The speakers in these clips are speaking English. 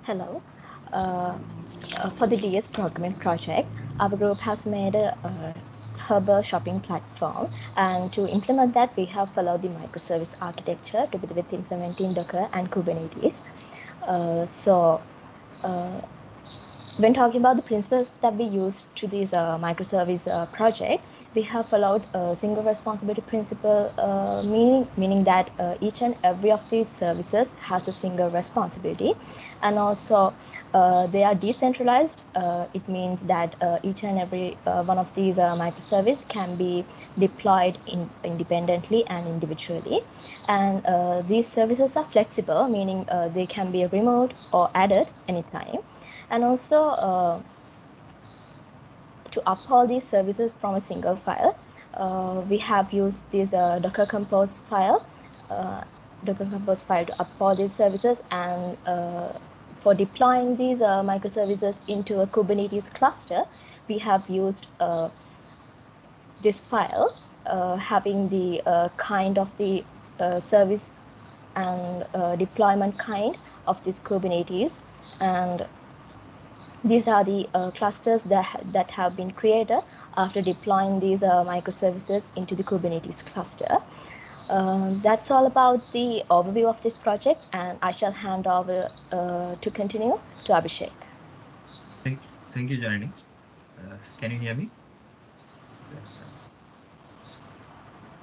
Hello. Uh, for the DS programming project, our group has made a herbal shopping platform, and to implement that, we have followed the microservice architecture together with implementing Docker and Kubernetes. So, uh, when talking about the principles that we use to this microservice project, we have followed a single responsibility principle, meaning that each and every of these services has a single responsibility, and also they are decentralized. It means that each and every one of these microservices can be deployed independently and individually, and these services are flexible, meaning they can be removed or added anytime, and also to uphold these services from a single file, we have used this Docker Compose file, to uphold these services, and for deploying these microservices into a Kubernetes cluster, we have used this file having the kind of the service and deployment kind of this Kubernetes, and these are the clusters that have been created after deploying these microservices into the Kubernetes cluster. That's all about the overview of this project, and I shall hand over to continue to Abhishek. Thank you, Janani. Can you hear me?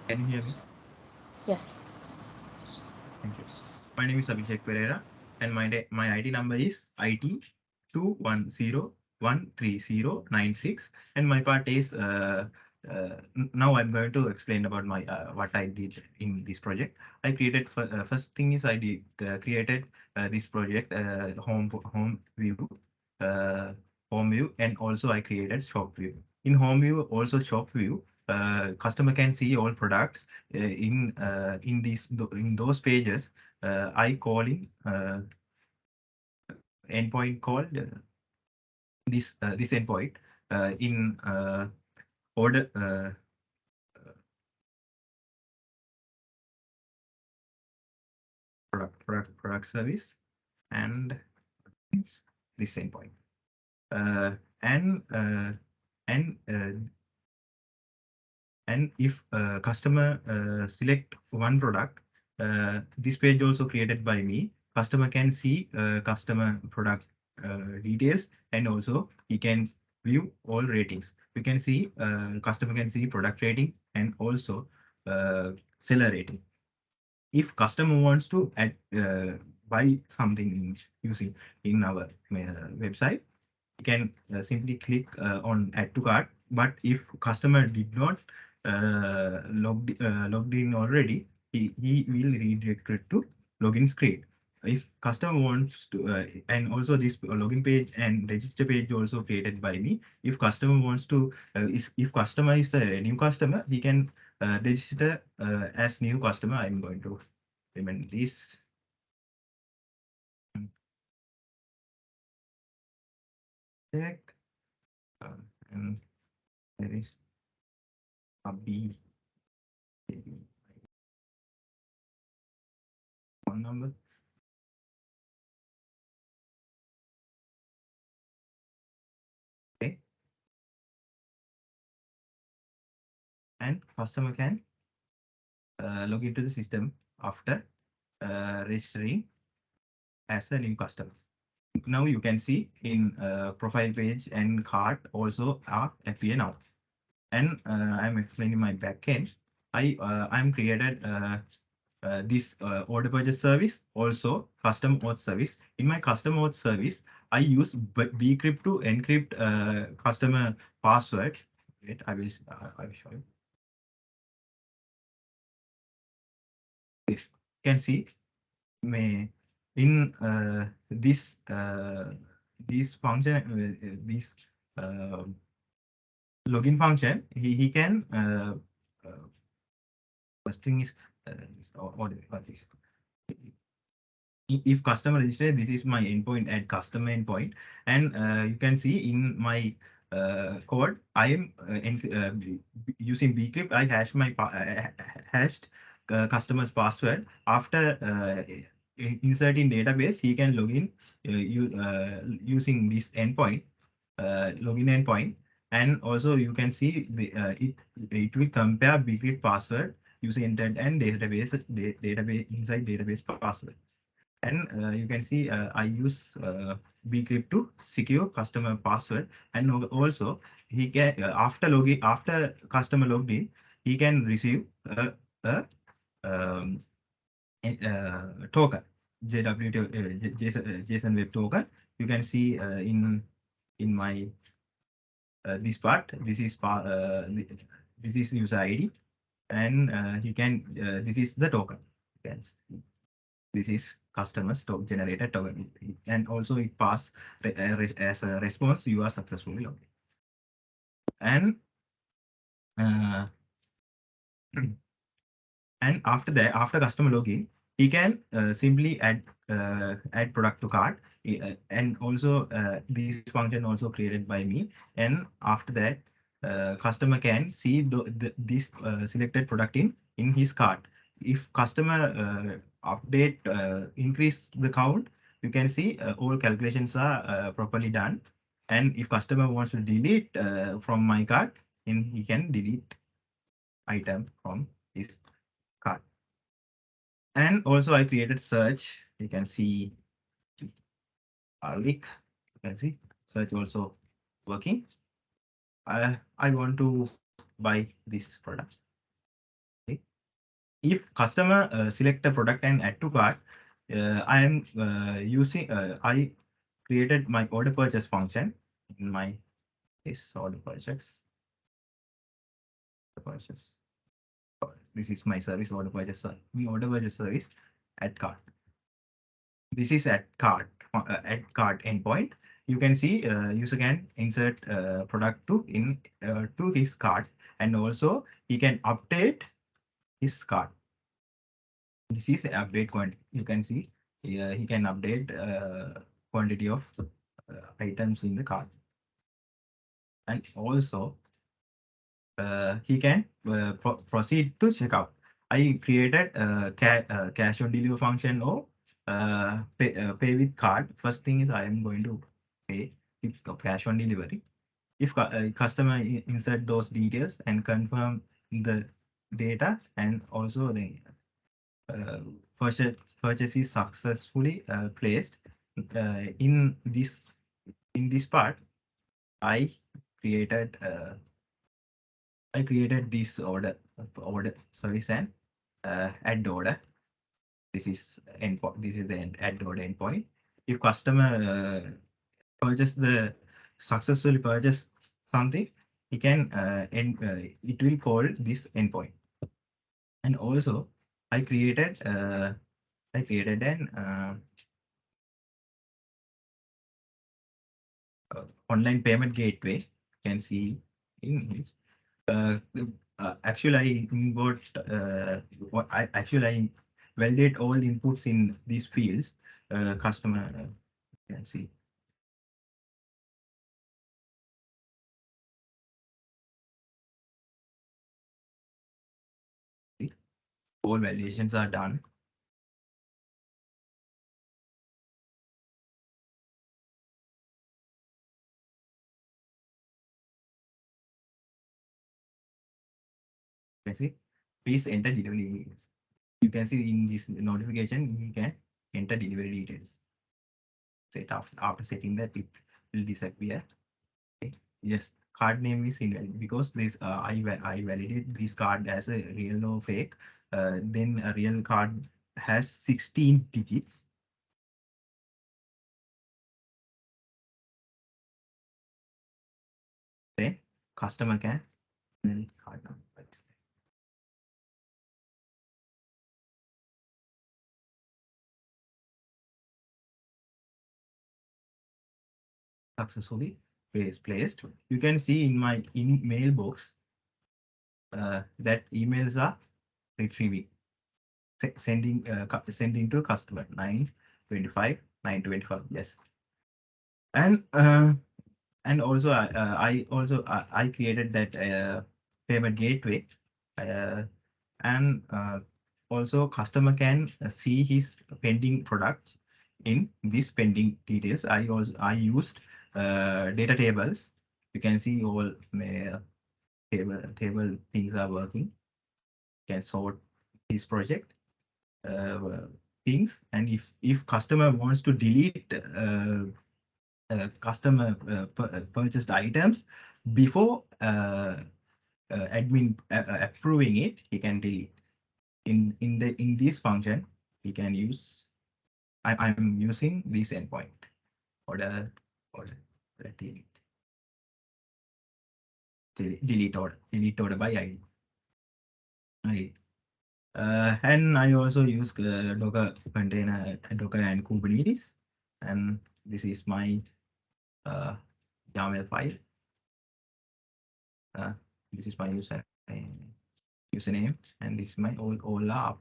Can you hear me? Yes. Thank you. My name is Abhishek Perera, and my ID number is IT 2101309 and my part is now I'm going to explain about my what I did in this project. I created first thing is I did, created this project home view, uh, home view, and also I created shop view. In home view, also shop view, customer can see all products in those pages. I calling endpoint called this endpoint in order product service, and it's this endpoint. Uh, and uh, and uh, and if customer select one product, this page also created by me. Customer can see customer product details, and also he can view all ratings. We can see customer can see product rating and also seller rating. If customer wants to buy something using in our website, you can simply click on add to cart. But if customer did not logged in already, he will redirect to login screen. If customer wants to, and also this login page and register page also created by me. If customer wants to, if customer is a new customer, he can register as new customer. I'm going to implement this. Check, and there is a B. Phone number. Okay, and customer can log into the system after registering as a new customer. Now you can see in profile page and cart also are appear now. And I'm explaining my backend. I'm created this order purchase service, also custom auth service. In my custom auth service, I use bcrypt to encrypt customer password. Wait, I will show you. This you can see may in this function, this uh, login function, he can first thing is what is if customer register, this is my endpoint at customer endpoint, and you can see in my code I am using bcrypt. I hash my hashed customer's password after insert in database, he can log in using this endpoint, login endpoint, and also you can see it will compare bigrid password, user intent, and database inside database password. And you can see I use bcrypt to secure customer password, and also he can after customer logged in, he can receive a um, token, JWT, JSON web token. You can see in my this part. This is user ID, and he can this is the token. You can see. This is customer's generated token, and also it pass as a response. You are successfully logged in, and and after that, after customer login, he can simply add product to cart. And also this function also created by me. And after that, customer can see this selected product in his cart. If customer update increase the count, you can see all calculations are properly done. And if customer wants to delete from my cart, then he can delete item from his cart. And also I created search. You can see garlic. You can see search also working. I want to buy this product. Okay. If customer select a product and add to cart, I am using I created my order purchase function in my this order purchase. This is my service order purchase service at cart. This is at cart endpoint. You can see user can insert product to his cart, and also he can update his cart. This is update quantity. You can see he can update quantity of items in the cart, and also he can proceed to checkout. I created a cash on delivery function, or pay with card. First thing is I am going to pay with cash on delivery. If customer insert those details and confirm the data, and also the uh, purchase, purchase is successfully placed. In this part, I created this order service and add order. This is endpoint. This is the add order endpoint. If customer purchase the successfully purchase something, he can it will call this endpoint. And also I created an online payment gateway. You can see in this. Actually, I import. I validate all inputs in these fields. Customer can see all validations are done. You can see, please enter delivery details. You can see in this notification, you can enter delivery details. Set after setting that, it will disappear. Okay. Yes, card name is invalid because this I validate this card as a real or fake. Then a real card has 16 digits. Then customer can card number successfully placed. You can see in my mailbox that emails are retrieving, sending to customer 925 925. Yes, and also I created that payment gateway, uh, and also customer can see his pending products in this pending details. I used data tables. You can see all my table things are working. Can sort this project things, and if customer wants to delete customer purchased items before admin approving it, he can delete. In this function, he can use. I'm using this endpoint order delete delete order by ID. Right. And I also use Docker container, Docker and Kubernetes. And this is my uh, YAML file. Uh, this is my username, and this is my all app.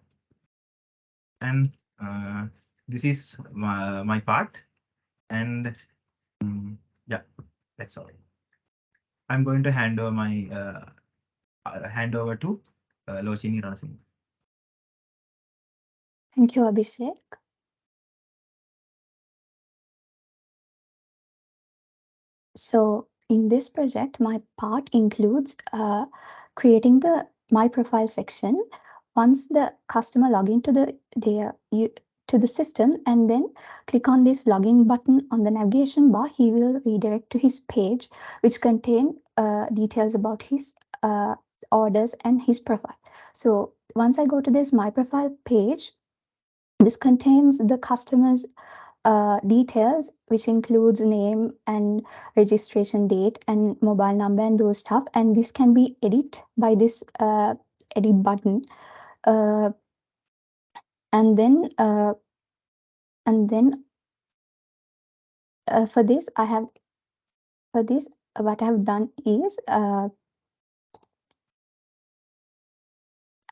And this is my part. And yeah, that's all. I'm going to hand over to Lochini Ranasinghe. Thank you, Abhishek. So in this project, my part includes creating the My Profile section. Once the customer log into to the system and then click on this login button on the navigation bar, he will redirect to his page, which contain details about his orders and his profile. So once I go to this My Profile page, this contains the customer's details, which includes name and registration date and mobile number and those stuff. And this can be edited by this edit button. Uh, and then uh, and then for this, what I have done is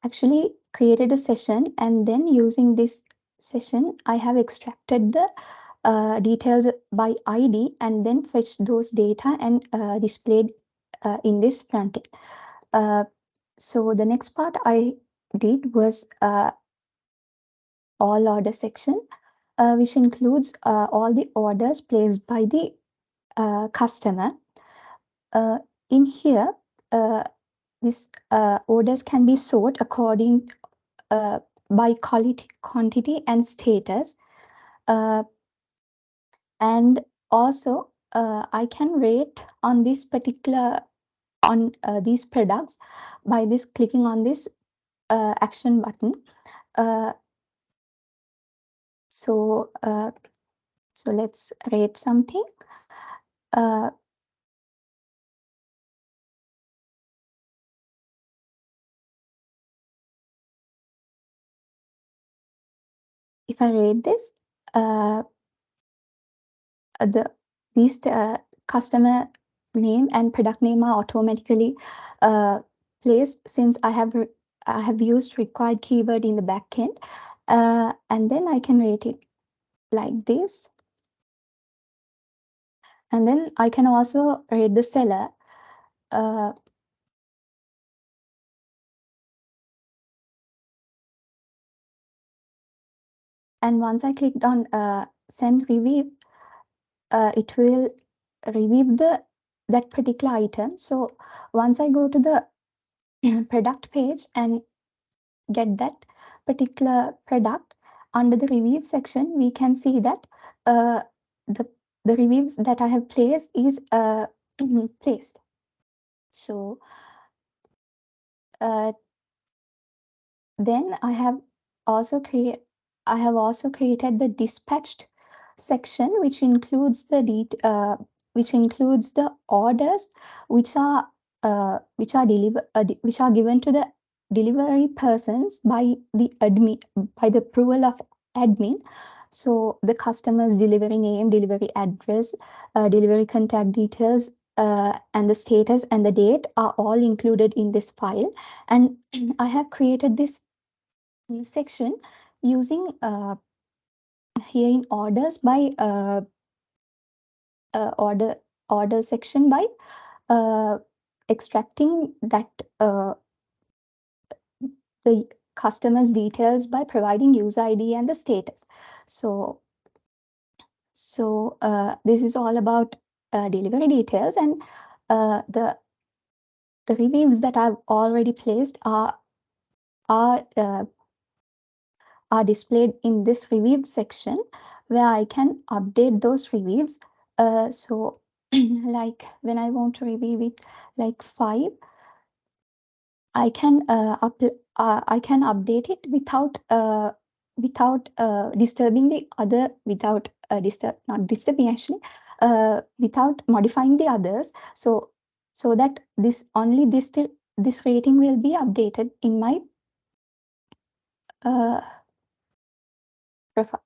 actually created a session, and then using this session, I have extracted the details by ID and then fetched those data and displayed in this front end. So the next part I did was all order section, which includes all the orders placed by the customer. In here, these orders can be sorted according by quality, quantity, and status. And also, I can rate on this particular on these products by this clicking on this action button. Uh, so so let's rate something. Uh, if I rate this, uh, the these customer name and product name are automatically placed since I have used required keyword in the backend, and then I can rate it like this. And then I can also rate the seller. Uh, and once I clicked on send review, it will review that particular item. So once I go to the product page and get that particular product, under the review section, we can see that the the reviews that I have placed is placed. So uh, then I have also created the dispatched section, which includes the orders which are which are given to the delivery persons by the admin, by the approval of admin. So the customer's delivery name, delivery address, delivery contact details, and the status and the date are all included in this file. And I have created this section using here in orders by order section by uh, extracting that the customer's details by providing user ID and the status. So this is all about delivery details, and the reviews that I've already placed are uh, are displayed in this review section, where I can update those reviews. So like when I want to review it like 5, I can I can update it without disturbing the other, without not disturbing actually, without modifying the others. So that this rating will be updated in my uh, profile.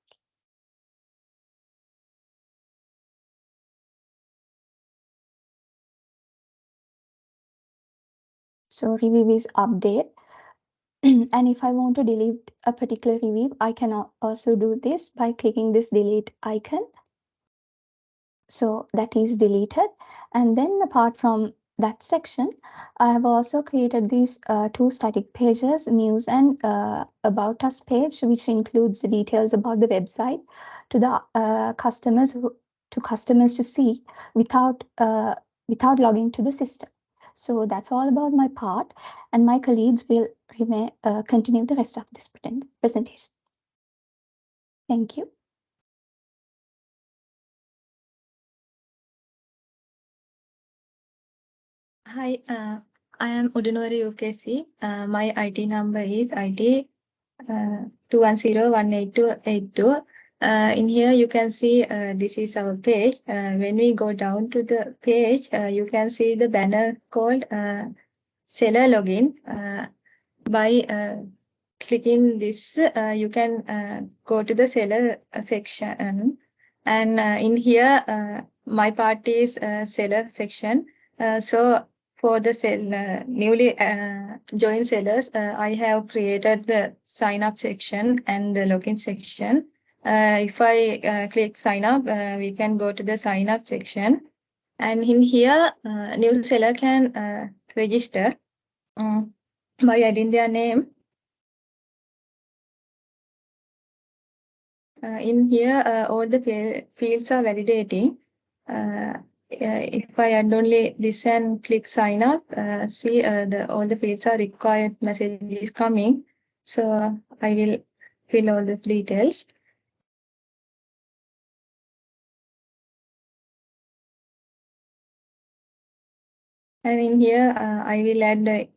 So review is update. And if I want to delete a particular review, I can also do this by clicking this delete icon. So that is deleted. And then apart from that section, I have also created these 2 static pages, news and about us page, which includes the details about the website to the customers to see without logging to the system. So that's all about my part, and my colleagues will continue the rest of this presentation. Thank you. Hi, I am Udunuwara U.K.C. My IT number is IT 2101882. In here, you can see this is our page. When we go down to the page, you can see the banner called seller login. By clicking this, you can go to the seller section. And in here, my part is seller section. So for the newly joined sellers, I have created the sign up section and the login section. If I click sign up, we can go to the sign up section. And in here, new seller can register by adding their name. In here, all the fields are validating. If I add only this and click sign up, see all the fields are required message is coming. So I will fill all the details. And in here, I will add the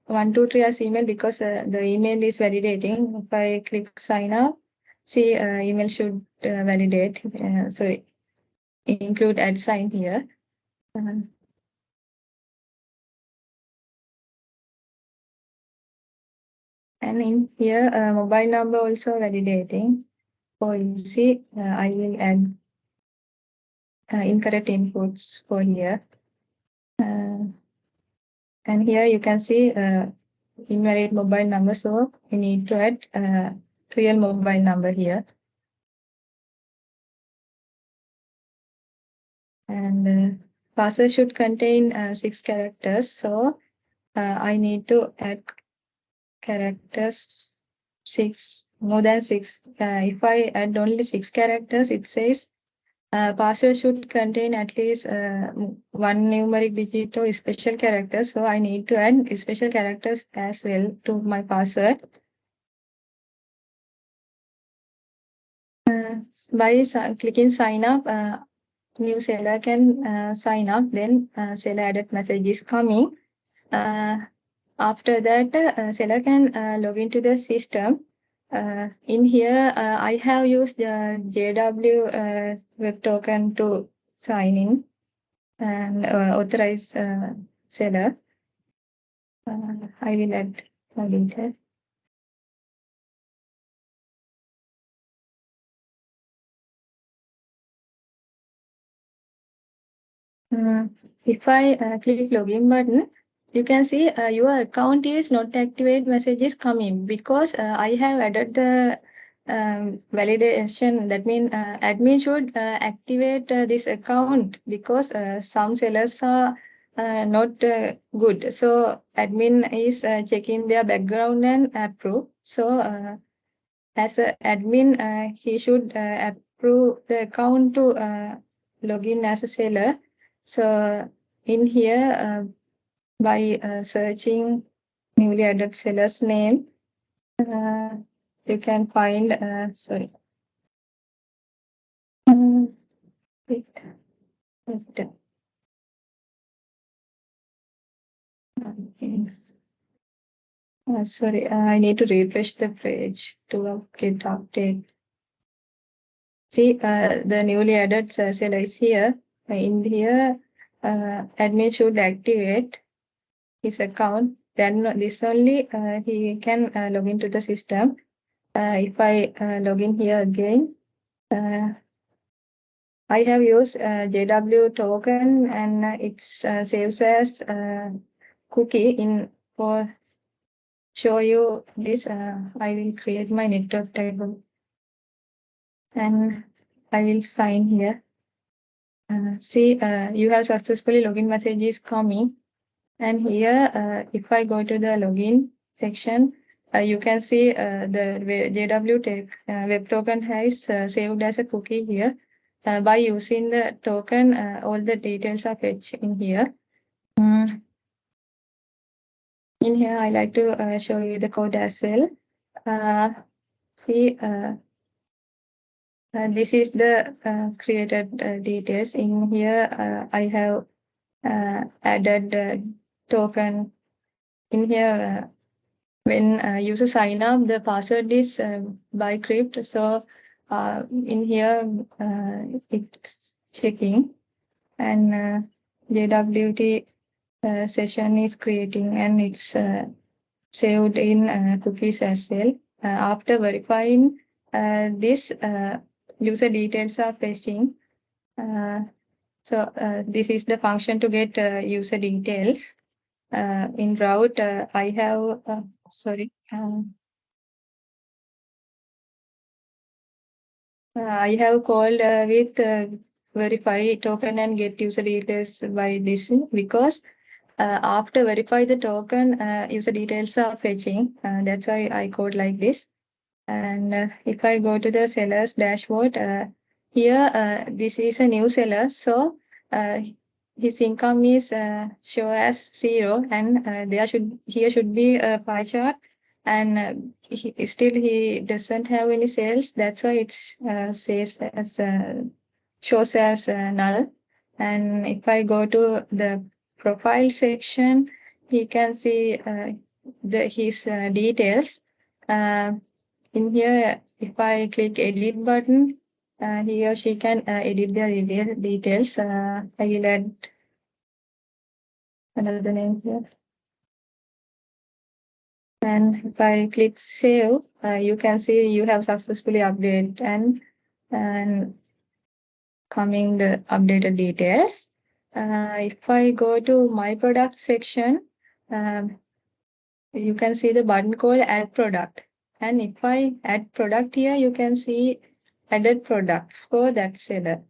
123 as email because the email is validating. If I click sign up, see email should validate. So include add sign here. And in here, mobile number also validating. For easy, I will add incorrect inputs for here. And here you can see invalid mobile number. So we need to add real mobile number here. And password should contain 6 characters. So I need to add characters 6, more than 6. If I add only 6 characters, it says password should contain at least 1 numeric digit or special characters. So I need to add special characters as well to my password. By clicking sign up, new seller can sign up. Then seller added message is coming. After that, seller can log into the system. In here, I have used the JW web token to sign in and authorize seller. I will add more details. If I click login button, you can see your account is not activate messages coming because I have added the validation. That means admin should activate this account because some sellers are not good. So admin is checking their background and approve. So as an admin, he should approve the account to log in as a seller. So in here, by searching newly added seller's name, you can find, sorry. Wait, wait. Yes. Sorry, I need to refresh the page to get update. See, the newly added seller is here. In here, admin should activate his account. Then this only he can log into the system. If I log in here again, I have used JW token and it saves as cookie in for show you this. I will create my network table and I will sign here. See, you have successfully login message is coming. And here, if I go to the login section, you can see the JW web token has saved as a cookie here. By using the token, all the details are fetched in here. In here, I like to show you the code as well. See, this is the created details. In here, I have added token. In here, when user sign up, the password is by crypt. So in here, it's checking and JWT session is creating and it's saved in cookies as well. After verifying this, user details are fetching. So this is the function to get user details. In route, I have, sorry. I have called with verify token and get user details by this because after verify the token, user details are fetching. That's why I code like this. And if I go to the seller's dashboard, here this is a new seller. So his income is show as 0 and here should be a pie chart and still he doesn't have any sales. That's why it says as shows as null. And if I go to the profile section, he can see his details. In here, if I click edit button, he or she can edit their details. I will add another name here. And if I click save, you can see you have successfully updated and coming the updated details. If I go to my product section, you can see the button called add product. And if I add product here, you can see added products for that seller.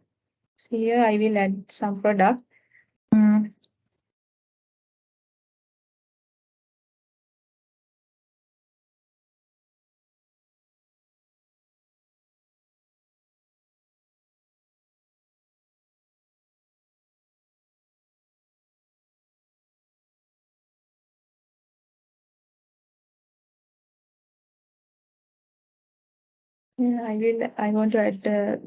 So here I will add some product. Yeah, I want to add the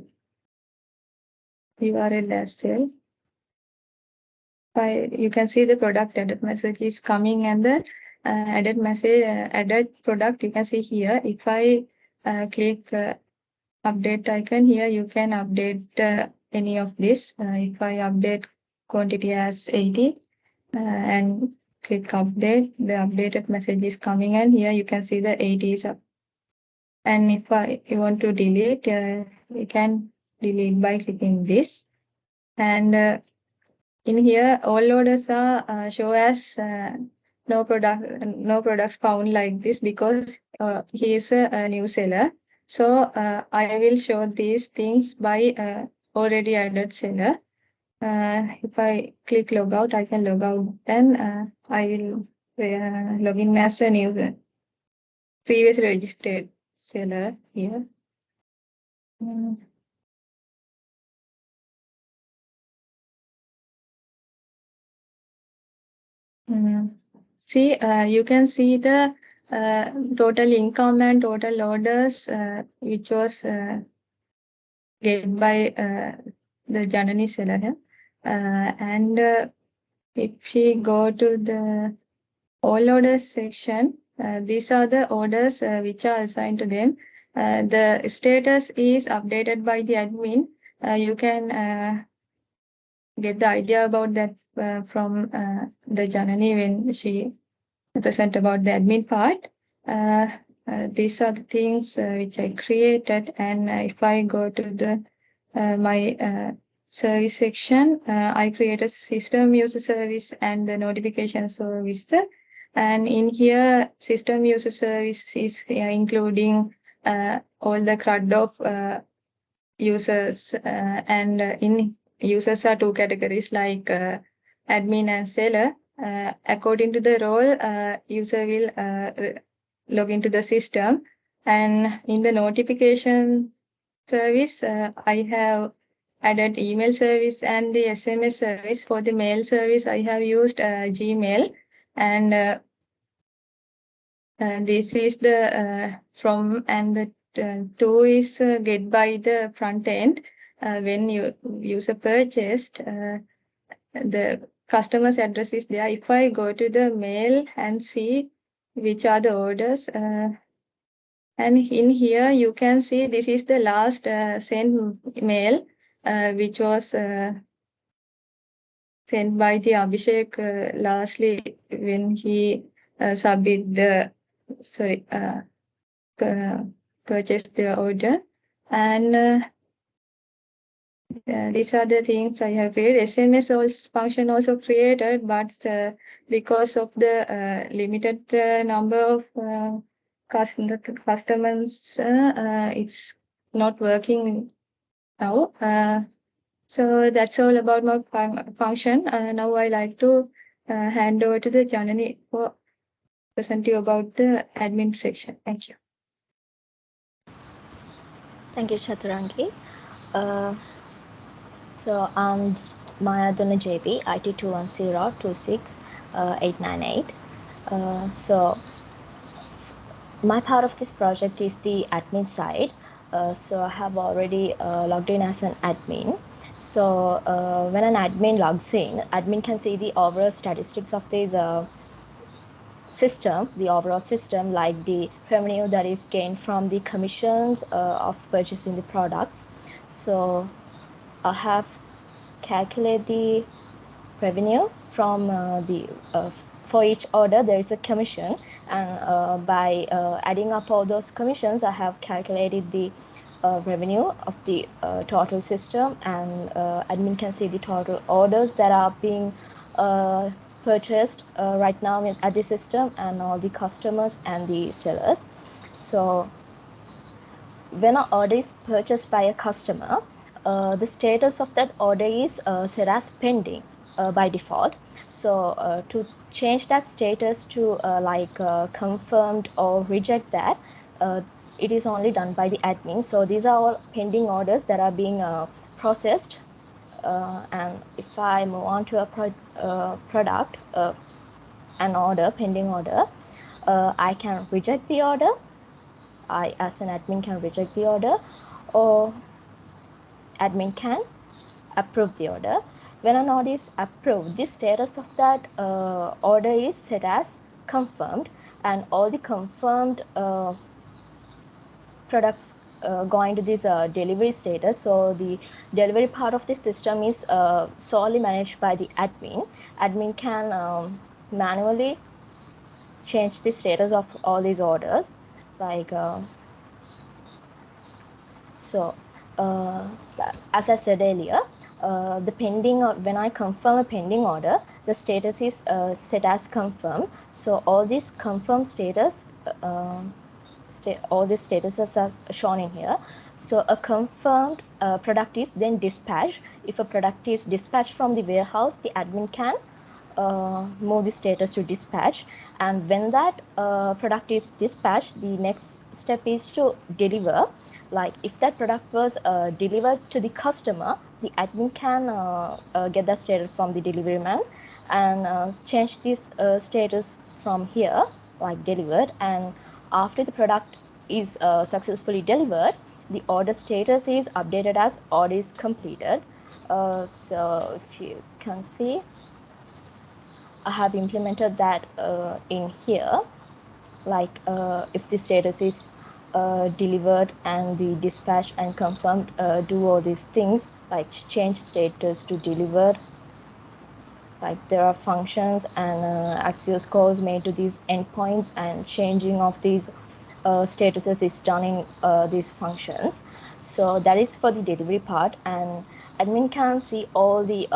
URL as well. You can see the product added message is coming and the added message, added product you can see here. If I click update icon here, you can update any of this. If I update quantity as 80 and click update, the updated message is coming and here you can see the 80 is up. And if you want to delete, you can delete by clicking this. And in here, all orders are show as no products found like this because he is a new seller. So I will show these things by already added seller. If I click log out, I can log out. Then I will log in as a new previously registered seller here. Mm. See, you can see the total income and total orders, which was get by the Janani seller here. And if we go to the all orders section, these are the orders which are assigned to them. The status is updated by the admin. You can get the idea about that from the Janani when she present about the admin part. These are the things which I created, and if I go to the my service section, I create a system user service and the notification service. And in here, system user service is including all the CRUD of users, and in users are two categories like admin and seller. According to the role, user will log into the system. And in the notification service, I have added email service and the SMS service. For the mail service, I have used Gmail. And this is the from, and the two is get by the front end. When you user purchased, the customer's address is there. If I go to the mail and see which are the orders, and in here you can see this is the last sent mail, which was sent by the Abhishek lastly when he submit the purchased the order. And these are the things I have created. SMS also, function also created, but because of the limited number of customers, it's not working now. So that's all about my function. Now I like to hand over to the Janani for present you about the admin section. Thank you. Thank you, Chaturangi. So I'm Mayadunna J, IT 210268898. So my part of this project is the admin side. So I have already logged in as an admin. So when an admin logs in, admin can see the overall statistics of this system, the overall system, like the revenue that is gained from the commissions of purchasing the products. So I have calculated the revenue from for each order there is a commission, and by adding up all those commissions, I have calculated the revenue of the total system, and admin can see the total orders that are being purchased right now at the system, and all the customers and the sellers. So when an order is purchased by a customer, the status of that order is set as pending by default. So to change that status to confirmed or reject that, it is only done by the admin. So these are all pending orders that are being processed. And if I move on to a product, an order, pending order, I can reject the order. I, as an admin, can reject the order, or admin can approve the order. When an order is approved, the status of that order is set as confirmed, and all the confirmed products go into this delivery status. So the delivery part of the system is solely managed by the admin. Admin can manually change the status of all these orders, like so as I said earlier, the pending, when I confirm a pending order, the status is set as confirmed. So all these confirmed status all the statuses are shown in here. So a confirmed product is then dispatched. If a product is dispatched from the warehouse, the admin can move the status to dispatch, and when that product is dispatched, the next step is to deliver. Like if that product was delivered to the customer, the admin can get that status from the delivery man and change this status from here, like delivered. And after the product is successfully delivered, the order status is updated as order is completed. So if you can see, I have implemented that in here. Like if the status is delivered and the dispatch and confirmed, do all these things like change status to delivered. Like there are functions and access calls made to these endpoints, and changing of these statuses is done in these functions. So that is for the delivery part, and admin can see all the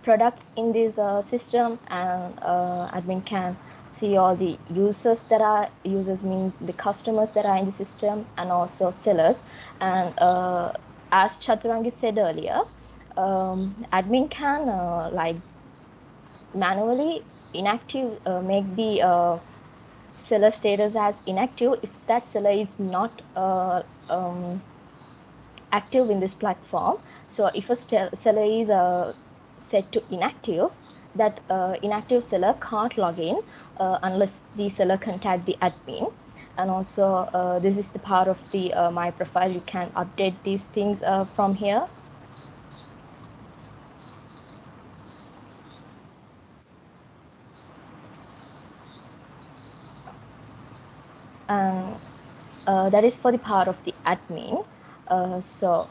products in this system, and admin can see all the users that are, users means the customers that are in the system, and also sellers. And as Chaturangi said earlier, admin can like manually inactive, make the seller status as inactive if that seller is not active in this platform. So if a seller is set to inactive, that inactive seller can't log in unless the seller contact the admin. And also this is the part of the my profile. You can update these things from here. And that is for the part of the admin. So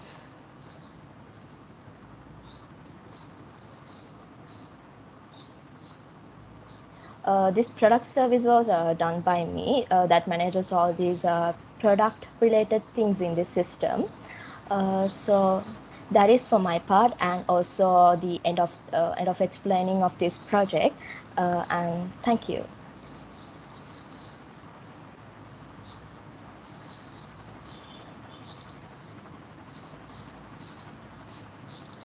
this product service was done by me, that manages all these product related things in the system. So that is for my part, and also the end of explaining of this project. And thank you.